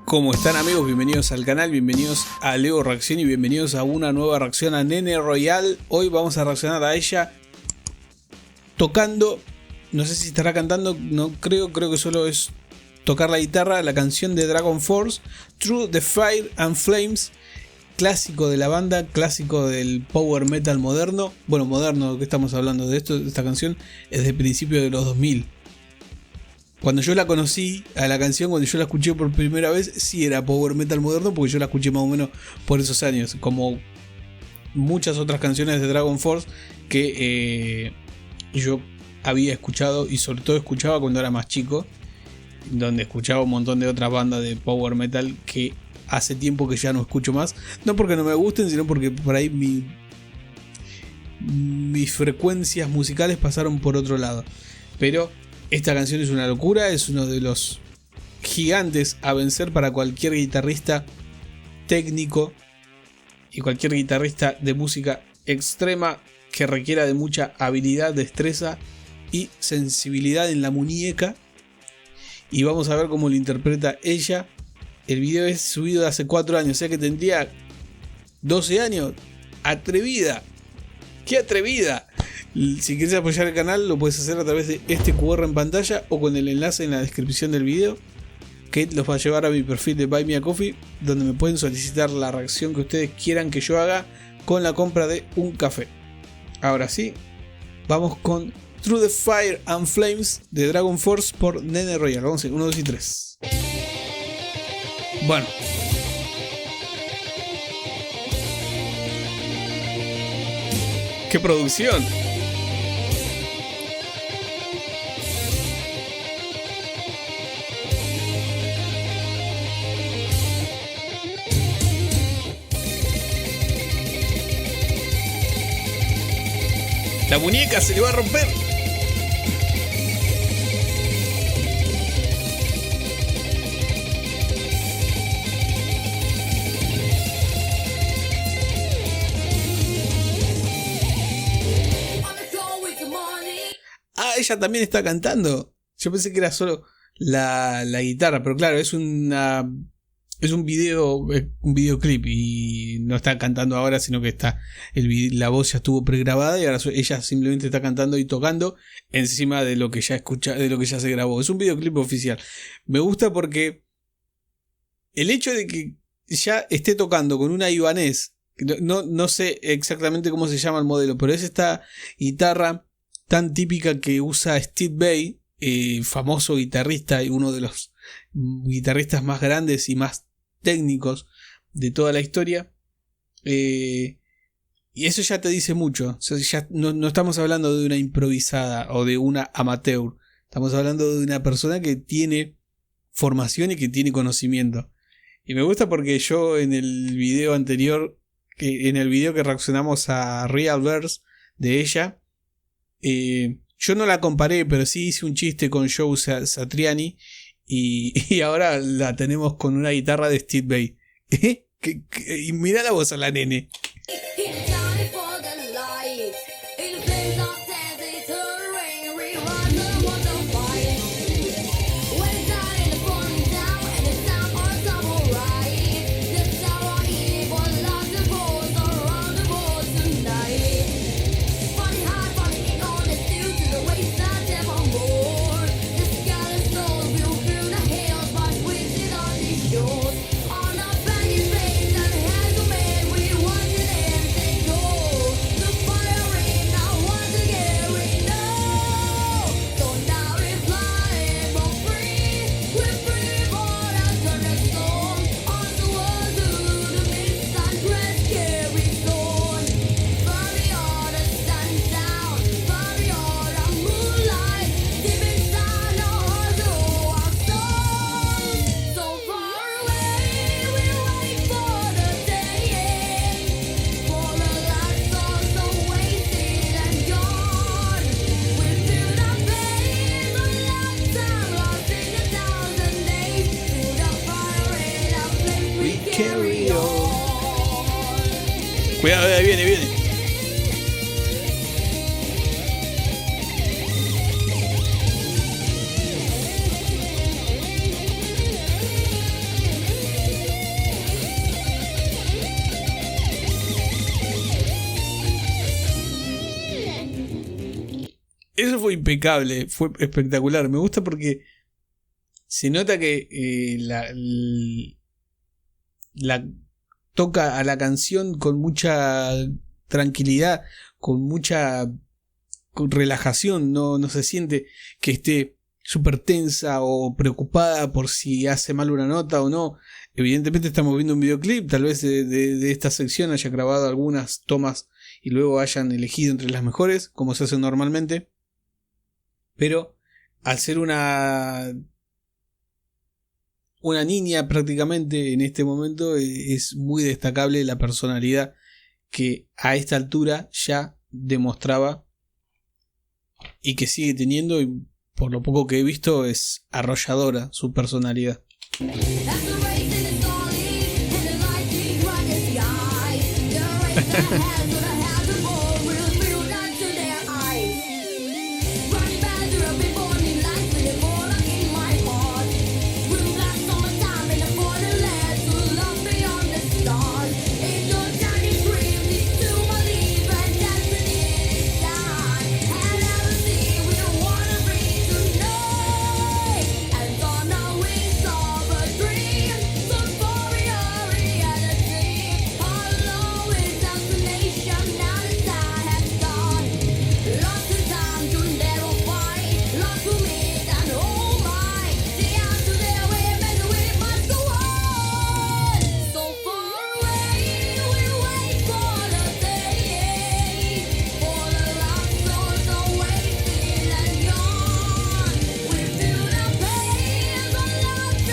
¿Cómo están, amigos? Bienvenidos al canal, bienvenidos a Leo Reacción y bienvenidos a una nueva reacción a Nene Royal. Hoy vamos a reaccionar a ella tocando, no sé si estará cantando, no creo que solo es tocar la guitarra, la canción de Dragon Force, Through the Fire and Flames, clásico de la banda, clásico del power metal moderno. Bueno, moderno, que estamos hablando de esto, esta canción es de principios de los 2000. Cuando yo la conocí a la canción, cuando yo la escuché por primera vez, sí era power metal moderno, porque yo la escuché más o menos por esos años, como muchas otras canciones de Dragon Force que yo había escuchado y sobre todo escuchaba cuando era más chico, donde escuchaba un montón de otras bandas de power metal que hace tiempo que ya no escucho más, no porque no me gusten, sino porque por ahí mis frecuencias musicales pasaron por otro lado. Pero esta canción es una locura, es uno de los gigantes a vencer para cualquier guitarrista técnico y cualquier guitarrista de música extrema que requiera de mucha habilidad, destreza y sensibilidad en la muñeca. Y vamos a ver cómo lo interpreta ella. El video es subido de hace 4 años, o sea que tendría 12 años. ¡Atrevida! ¡Qué atrevida! Si quieres apoyar el canal lo puedes hacer a través de este QR en pantalla o con el enlace en la descripción del video, que los va a llevar a mi perfil de Buy Me a Coffee, donde me pueden solicitar la reacción que ustedes quieran que yo haga con la compra de un café. Ahora sí, vamos con Through the Fire and Flames de Dragon Force por Nene Royal. Vamos a ir 1, 2 y 3. Bueno. ¡Qué producción! La muñeca se le va a romper. Ah, ella también está cantando. Yo pensé que era solo la guitarra, pero claro, es un videoclip y no está cantando ahora, sino que está la voz ya estuvo pregrabada y ahora ella simplemente está cantando y tocando encima de lo que ya de lo que ya se grabó. Es un videoclip oficial. Me gusta porque el hecho de que ya esté tocando con una Ibanez, no sé exactamente cómo se llama el modelo, pero es esta guitarra tan típica que usa Steve Vai, famoso guitarrista y uno de los guitarristas más grandes y más técnicos de toda la historia, y eso ya te dice mucho. O sea, ya no estamos hablando de una improvisada o de una amateur, estamos hablando de una persona que tiene formación y que tiene conocimiento. Y me gusta porque yo en el video anterior, en el video que reaccionamos a Real Verse de ella, yo no la comparé, pero sí hice un chiste con Joe Satriani. Y ahora la tenemos con una guitarra de Steve Vai. Y mira la voz a la nene. Cuidado, viene. Eso fue impecable, fue espectacular. Me gusta porque se nota que la toca a la canción con mucha tranquilidad, con mucha relajación. No se siente que esté súper tensa o preocupada por si hace mal una nota o no. Evidentemente estamos viendo un videoclip, tal vez de esta sección haya grabado algunas tomas y luego hayan elegido entre las mejores, como se hace normalmente. Pero al ser una niña prácticamente en este momento, es muy destacable la personalidad que a esta altura ya demostraba y que sigue teniendo, y por lo poco que he visto es arrolladora su personalidad.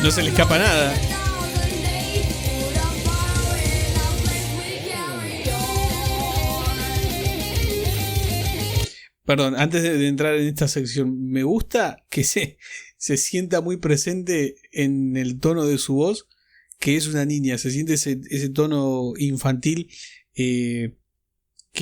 No se le escapa nada. Perdón, antes de entrar en esta sección, me gusta que se sienta muy presente en el tono de su voz, que es una niña. Se siente ese tono infantil, que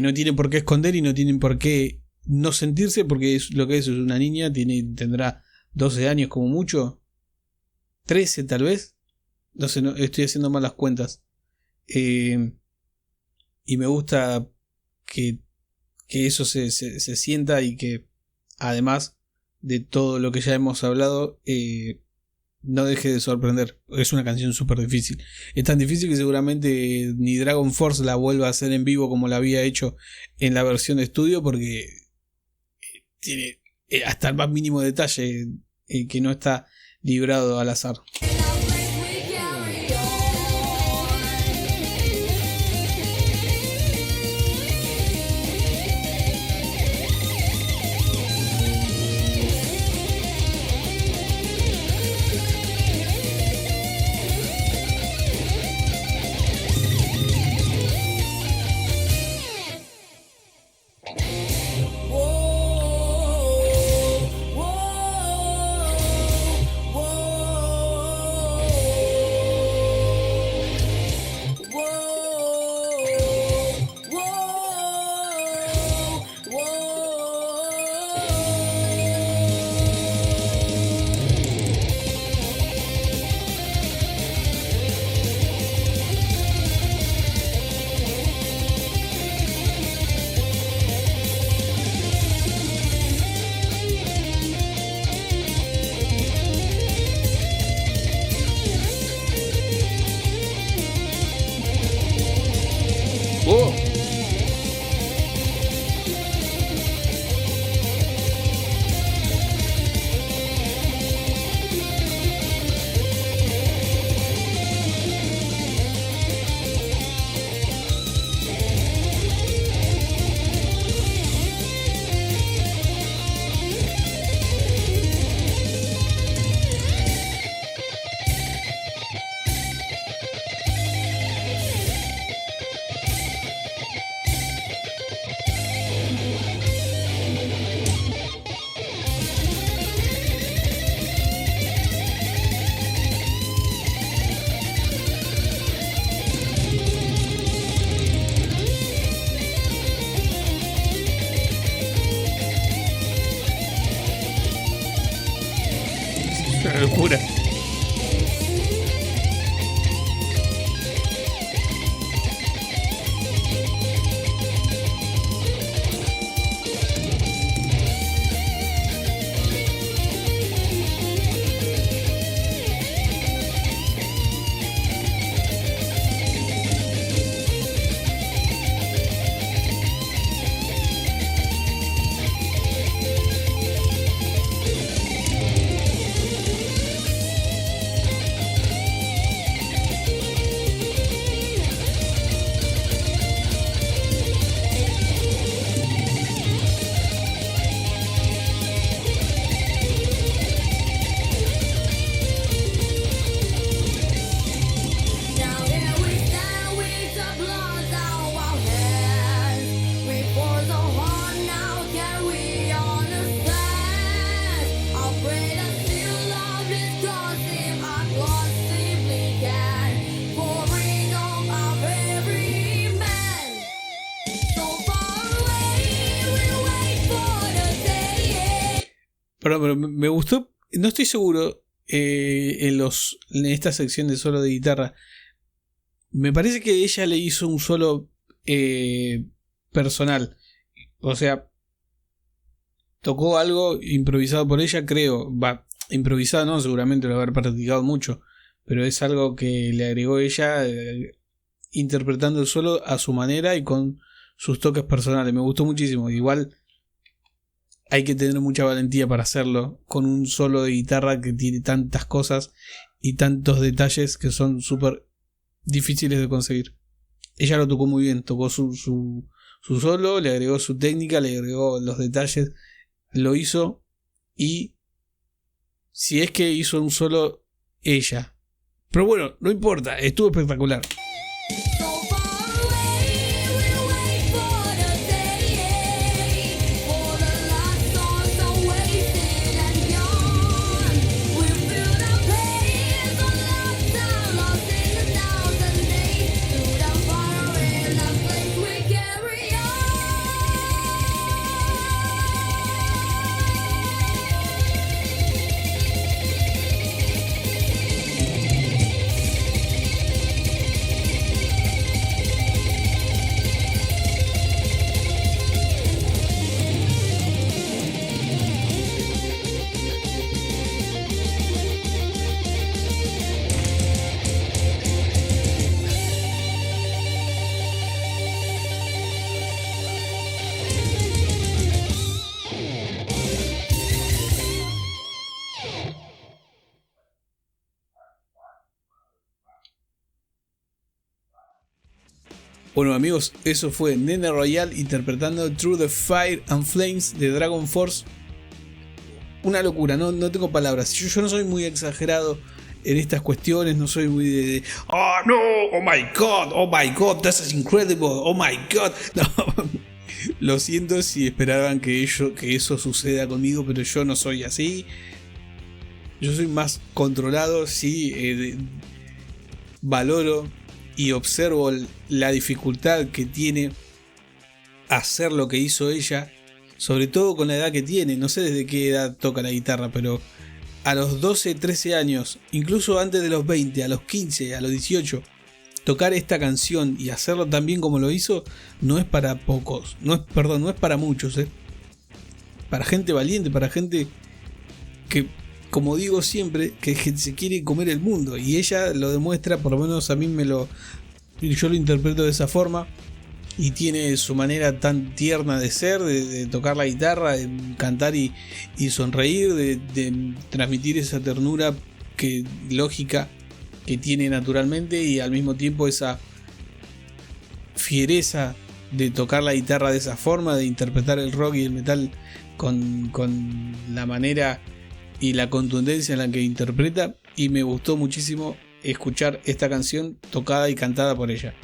no tiene por qué esconder y no tienen por qué no sentirse, porque es lo que es una niña. Tendrá 12 años como mucho. 13 tal vez, no sé, estoy haciendo mal las cuentas, y me gusta que eso se sienta, y que además de todo lo que ya hemos hablado, no deje de sorprender. Es una canción súper difícil, es tan difícil que seguramente ni Dragon Force la vuelva a hacer en vivo como la había hecho en la versión de estudio, porque tiene hasta el más mínimo detalle que no está librado al azar. Una locura. Perdón, pero me gustó. No estoy seguro en esta sección de solo de guitarra. Me parece que ella le hizo un solo personal. O sea, tocó algo improvisado por ella, creo. Improvisado no, seguramente lo haber practicado mucho. Pero es algo que le agregó ella interpretando el solo a su manera y con sus toques personales. Me gustó muchísimo. Igual hay que tener mucha valentía para hacerlo con un solo de guitarra que tiene tantas cosas y tantos detalles que son súper difíciles de conseguir. Ella lo tocó muy bien, tocó su solo, le agregó su técnica, le agregó los detalles, lo hizo. Y si es que hizo un solo ella, pero bueno, no importa, estuvo espectacular. Bueno amigos, eso fue Nene Royale interpretando Through the Fire and Flames de Dragon Force. Una locura, no tengo palabras. Yo no soy muy exagerado en estas cuestiones, no soy muy de oh no, oh my god, that is incredible, oh my god. No. Lo siento si esperaban que eso suceda conmigo, pero yo no soy así. Yo soy más controlado, sí, valoro y observo la dificultad que tiene hacer lo que hizo ella, sobre todo con la edad que tiene. No sé desde qué edad toca la guitarra, pero a los 12, 13 años, incluso antes de los 20, a los 15, a los 18, tocar esta canción y hacerlo tan bien como lo hizo, no es para pocos, no es para muchos, para gente valiente, para gente que, como digo siempre, que se quiere comer el mundo, y ella lo demuestra. Por lo menos a mí yo lo interpreto de esa forma, y tiene su manera tan tierna de ser, de tocar la guitarra, de cantar y sonreír, de transmitir esa ternura lógica que tiene naturalmente, y al mismo tiempo esa fiereza de tocar la guitarra de esa forma, de interpretar el rock y el metal con la manera y la contundencia en la que interpreta. Y me gustó muchísimo escuchar esta canción tocada y cantada por ella.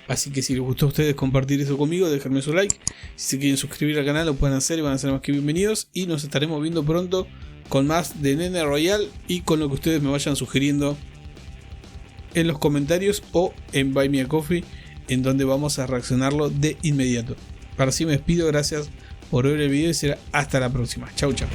Así que si les gustó a ustedes compartir eso conmigo, déjenme su like. Si se quieren suscribir al canal lo pueden hacer y van a ser más que bienvenidos. Y nos estaremos viendo pronto con más de Nene Royale y con lo que ustedes me vayan sugiriendo en los comentarios o en Buy Me a Coffee, en donde vamos a reaccionarlo de inmediato. Ahora sí me despido, gracias por ver el video y será hasta la próxima. Chau chau.